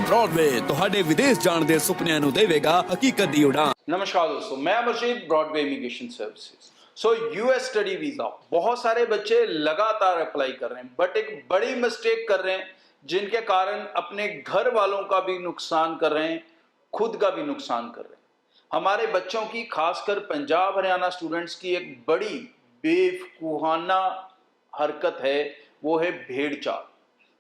Broadway ਤੁਹਾਡੇ ਵਿਦੇਸ਼ ਜਾਣ ਦੇ ਸੁਪਨਿਆਂ ਨੂੰ ਦੇਵੇਗਾ ਹਕੀਕਤ ਦੀ ਉਡਾਨ। नमस्कार दोस्तों, मैं Amarjeet, Broadway immigration services. So US study visa बहुत सारे बच्चे लगातार अप्लाई कर रहे हैं, बट एक बड़ी मिस्टेक कर रहे हैं जिनके कारण अपने घर वालों का भी नुकसान कर रहे हैं, खुद का भी नुकसान कर रहे हैं। हमारे बच्चों की, खासकर पंजाब हरियाणा स्टूडेंट्स की एक बड़ी बेवकूफाना हरकत है, वो है भेड़ चाल।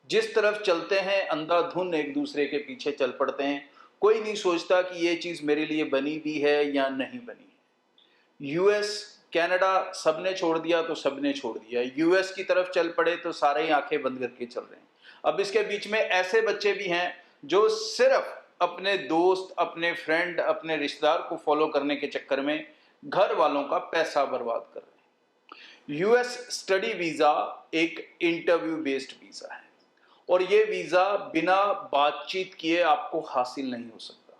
जिस तरफ चलते हैं अंधाधुन एक दूसरे के पीछे चल पड़ते हैं। कोई नहीं सोचता कि ये चीज़ मेरे लिए बनी भी है या नहीं बनी है। यूएस, कनाडा सबने छोड़ दिया तो सबने छोड़ दिया। यूएस की तरफ चल पड़े तो सारे ही आंखें बंद करके चल रहे हैं। अब इसके बीच में ऐसे बच्चे भी हैं जो सिर्फ अपने दोस्त, अपने फ्रेंड, अपने रिश्तेदार को फॉलो करने के चक्कर में घर वालों का पैसा बर्बाद कर रहे हैं। यूएस स्टडी वीज़ा एक इंटरव्यू बेस्ड वीज़ा है और ये वीज़ा बिना बातचीत किए आपको हासिल नहीं हो सकता।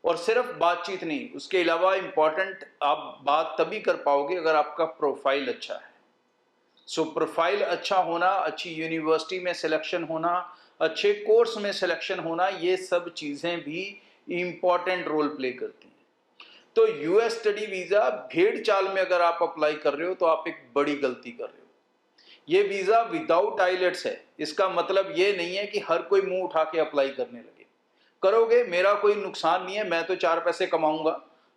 और सिर्फ बातचीत नहीं, उसके अलावा इम्पॉर्टेंट आप बात तभी कर पाओगे अगर आपका प्रोफाइल अच्छा है। सो प्रोफाइल अच्छा होना, अच्छी यूनिवर्सिटी में सिलेक्शन होना, अच्छे कोर्स में सिलेक्शन होना, ये सब चीज़ें भी इम्पॉर्टेंट रोल प्ले करती हैं। तो यूएस स्टडी वीज़ा भेड़ चाल में अगर आप अप्लाई कर रहे हो तो आप एक बड़ी गलती कर रहे हो। ये वीज़ा विदाउट आइलेट्स है। इसका मतलब ये नहीं है कि हर कोई मुंह उठा के अप्लाई करने लगे। करोगे, मेरा कोई नुकसान नहीं है, मैं तो 4 पैसे कमाऊंगा,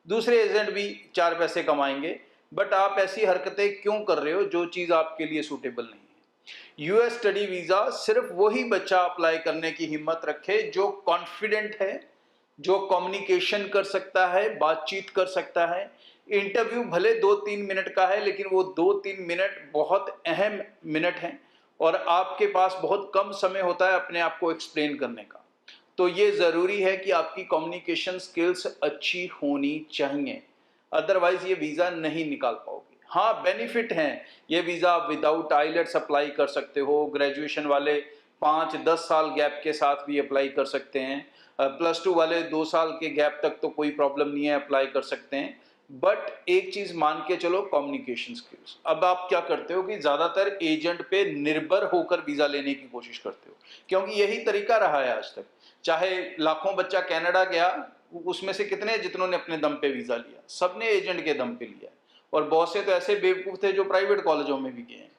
दूसरे एजेंट भी 4 पैसे कमाएंगे, बट आप ऐसी हरकतें क्यों कर रहे हो जो चीज़ आपके लिए सूटेबल नहीं है। यूएस स्टडी वीज़ा सिर्फ वही बच्चा अप्लाई करने की हिम्मत रखे जो कॉन्फिडेंट है, जो कम्युनिकेशन कर सकता है, बातचीत कर सकता है। इंटरव्यू भले 2-3 मिनट का है, लेकिन वो 2-3 मिनट बहुत अहम मिनट हैं और आपके पास बहुत कम समय होता है अपने आप को एक्सप्लेन करने का। तो ये ज़रूरी है कि आपकी कम्युनिकेशन स्किल्स अच्छी होनी चाहिए, अदरवाइज ये वीज़ा नहीं निकाल पाओगे। हाँ, बेनिफिट हैं। ये वीज़ा आप विदाउट आइलेट्स अप्लाई कर सकते हो। ग्रेजुएशन वाले 5-10 साल गैप के साथ भी अप्लाई कर सकते हैं। +2 वाले 2 साल के गैप तक तो कोई प्रॉब्लम नहीं है, अप्लाई कर सकते हैं। बट एक चीज मान के चलो, कम्युनिकेशन स्किल्स। अब आप क्या करते हो कि ज्यादातर एजेंट पे निर्भर होकर वीजा लेने की कोशिश करते हो, क्योंकि यही तरीका रहा है आज तक। चाहे लाखों बच्चा कनाडा गया, उसमें से कितने जितनों ने अपने दम पे वीजा लिया, सबने एजेंट के दम पे लिया। और बहुत से तो ऐसे बेवकूफ थे जो प्राइवेट कॉलेजों में भी गए हैं।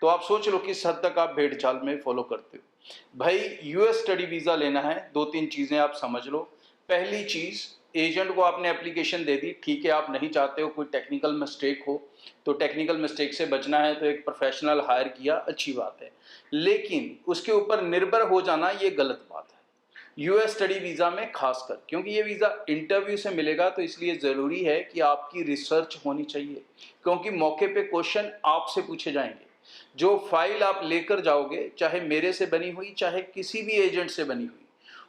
तो आप सोच लो किस हद तक आप भेड़ चाल में फॉलो करते हो। भाई, यूएस स्टडी वीजा लेना है, 2-3 चीजें आप समझ लो। पहली चीज, एजेंट को आपने एप्लीकेशन दे दी, ठीक है, आप नहीं चाहते हो कोई टेक्निकल मिस्टेक हो, तो टेक्निकल मिस्टेक से बचना है तो एक प्रोफेशनल हायर किया, अच्छी बात है, लेकिन उसके ऊपर निर्भर हो जाना ये गलत बात है। यूएस स्टडी वीज़ा में खासकर, क्योंकि ये वीज़ा इंटरव्यू से मिलेगा, तो इसलिए ज़रूरी है कि आपकी रिसर्च होनी चाहिए, क्योंकि मौके पे क्वेश्चन आपसे पूछे जाएंगे। जो फाइल आप लेकर जाओगे, चाहे मेरे से बनी हुई, चाहे किसी भी एजेंट से बनी हुई,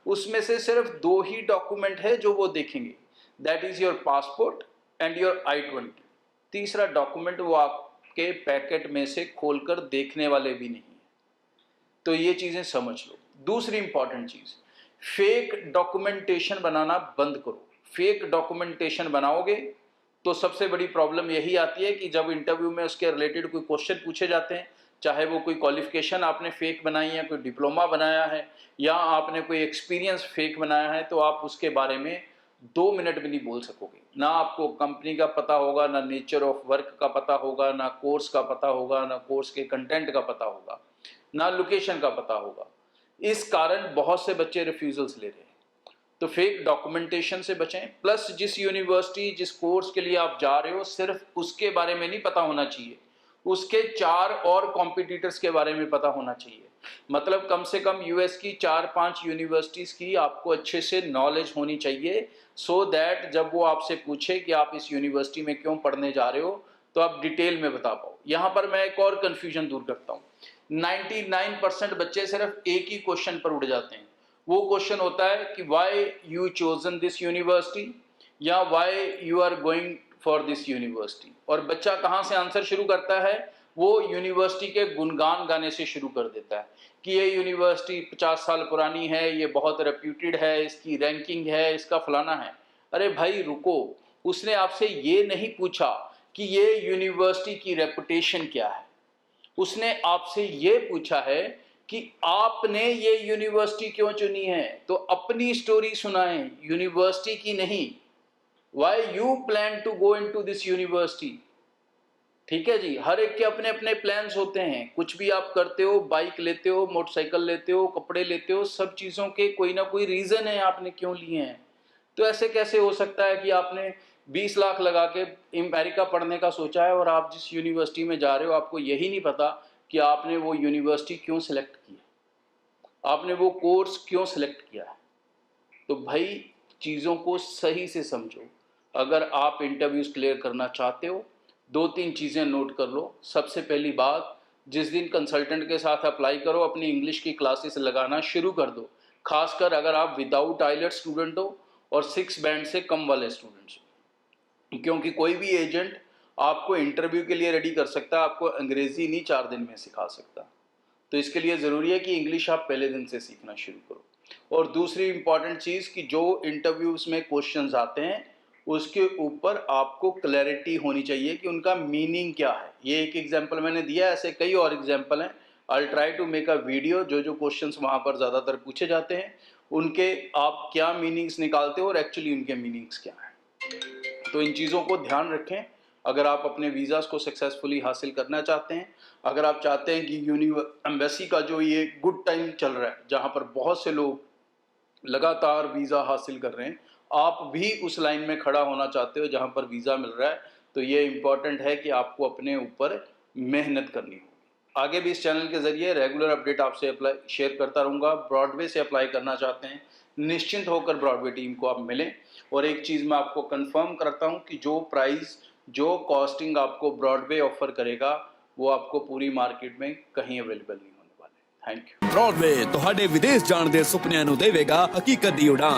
उसमें से सिर्फ 2 ही डॉक्यूमेंट है जो वो देखेंगे, that is your passport and your I-20। तीसरा डॉक्यूमेंट वो आपके पैकेट में से खोलकर देखने वाले भी नहीं है। तो ये चीजें समझ लो। दूसरी इंपॉर्टेंट चीज, फेक डॉक्यूमेंटेशन बनाना बंद करो। फेक डॉक्यूमेंटेशन बनाओगे तो सबसे बड़ी प्रॉब्लम यही आती है कि जब इंटरव्यू में उसके रिलेटेड कोई क्वेश्चन पूछे जाते हैं, चाहे वो कोई क्वालिफिकेशन आपने फेक बनाई है, कोई डिप्लोमा बनाया है, या आपने कोई एक्सपीरियंस फेक बनाया है, तो आप उसके बारे में 2 मिनट भी नहीं बोल सकोगे। ना आपको कंपनी का पता होगा, ना नेचर ऑफ वर्क का पता होगा, ना कोर्स का पता होगा, ना कोर्स के कंटेंट का पता होगा, ना लोकेशन का पता होगा। इस कारण बहुत से बच्चे रिफ्यूजल्स ले रहे हैं। तो फेक डॉक्यूमेंटेशन से बचें। प्लस जिस यूनिवर्सिटी, जिस कोर्स के लिए आप जा रहे हो, सिर्फ उसके बारे में नहीं पता होना चाहिए, उसके 4 और कॉम्पिटिटर्स के बारे में पता होना चाहिए। मतलब कम से कम यूएस की 4-5 यूनिवर्सिटीज की आपको अच्छे से नॉलेज होनी चाहिए, सो दैट जब वो आपसे पूछे कि आप इस यूनिवर्सिटी में क्यों पढ़ने जा रहे हो, तो आप डिटेल में बता पाओ। यहाँ पर मैं एक और कन्फ्यूजन दूर करता हूँ। 99% बच्चे सिर्फ एक ही क्वेश्चन पर उड़ जाते हैं। वो क्वेश्चन होता है कि why you chosen this university, या why you are going for this university. और बच्चा कहाँ से आंसर शुरू करता है? वो यूनिवर्सिटी के गुणगान गाने से शुरू कर देता है कि ये यूनिवर्सिटी 50 साल पुरानी है, ये बहुत रेप्यूटेड है, इसकी रैंकिंग है, इसका फलाना है। अरे भाई रुको, उसने आपसे ये नहीं पूछा कि ये यूनिवर्सिटी की रेपुटेशन क्या है, उसने आपसे ये पूछा है कि आपने ये यूनिवर्सिटी क्यों चुनी है, तो अपनी स्टोरी सुनाएं, यूनिवर्सिटी की नहीं। Why you plan to go into this university? ठीक है जी, हर एक के अपने अपने प्लान्स होते हैं। कुछ भी आप करते हो, बाइक लेते हो, मोटरसाइकिल लेते हो, कपड़े लेते हो, सब चीज़ों के कोई ना कोई रीज़न है आपने क्यों लिए हैं। तो ऐसे कैसे हो सकता है कि आपने 20 लाख लगा के अमेरिका पढ़ने का सोचा है और आप जिस यूनिवर्सिटी में जा रहे हो आपको यही नहीं पता कि आपने वो यूनिवर्सिटी क्यों सिलेक्ट की है, आपने वो कोर्स क्यों सिलेक्ट किया है। तो भाई चीज़ों को सही से समझो। अगर आप इंटरव्यूज़ क्लियर करना चाहते हो, 2-3 चीज़ें नोट कर लो। सबसे पहली बात, जिस दिन कंसल्टेंट के साथ अप्लाई करो अपनी इंग्लिश की क्लासेस लगाना शुरू कर दो, खासकर अगर आप विदाउट आइलेट्स स्टूडेंट हो और 6 बैंड से कम वाले स्टूडेंट्स हो, क्योंकि कोई भी एजेंट आपको इंटरव्यू के लिए रेडी कर सकता है, आपको अंग्रेज़ी नहीं 4 दिन में सिखा सकता। तो इसके लिए ज़रूरी है कि इंग्लिश आप पहले दिन से सीखना शुरू करो। और दूसरी इंपॉर्टेंट चीज़ कि जो इंटरव्यूज़ में क्वेश्चंस आते हैं उसके ऊपर आपको क्लैरिटी होनी चाहिए कि उनका मीनिंग क्या है। ये एक एग्जांपल मैंने दिया, ऐसे कई और एग्जांपल हैं। I try to make a video, जो क्वेश्चंस वहाँ पर ज़्यादातर पूछे जाते हैं उनके आप क्या मीनिंग्स निकालते हो और एक्चुअली उनके मीनिंग्स क्या हैं। तो इन चीज़ों को ध्यान रखें अगर आप अपने वीज़ाज़ को सक्सेसफुली हासिल करना चाहते हैं। अगर आप चाहते हैं कि एम्बेसी का जो ये गुड टाइम चल रहा है, जहाँ पर बहुत से लोग लगातार वीज़ा हासिल कर रहे हैं, आप भी उस लाइन में खड़ा होना चाहते हो जहाँ पर वीज़ा मिल रहा है, तो ये इम्पॉर्टेंट है कि आपको अपने ऊपर मेहनत करनी होगी। आगे भी इस चैनल के ज़रिए रेगुलर अपडेट आपसे शेयर करता रहूँगा। ब्रॉडवे से अप्लाई करना चाहते हैं, निश्चिंत होकर ब्रॉडवे टीम को आप मिलें। और एक चीज़ मैं आपको कंफर्म करता हूँ कि जो प्राइस, जो कॉस्टिंग आपको ब्रॉडवे ऑफर करेगा वो आपको पूरी मार्केट में कहीं अवेलेबल नहीं होने वाले। Thank you. ब्रॉडवे ਤੁਹਾਡੇ ਵਿਦੇਸ਼ ਜਾਣ ਦੇ ਸੁਪਨਿਆਂ ਨੂੰ ਦੇਵੇਗਾ ਹਕੀਕਤ ਦੀ ਉਡਾਨ।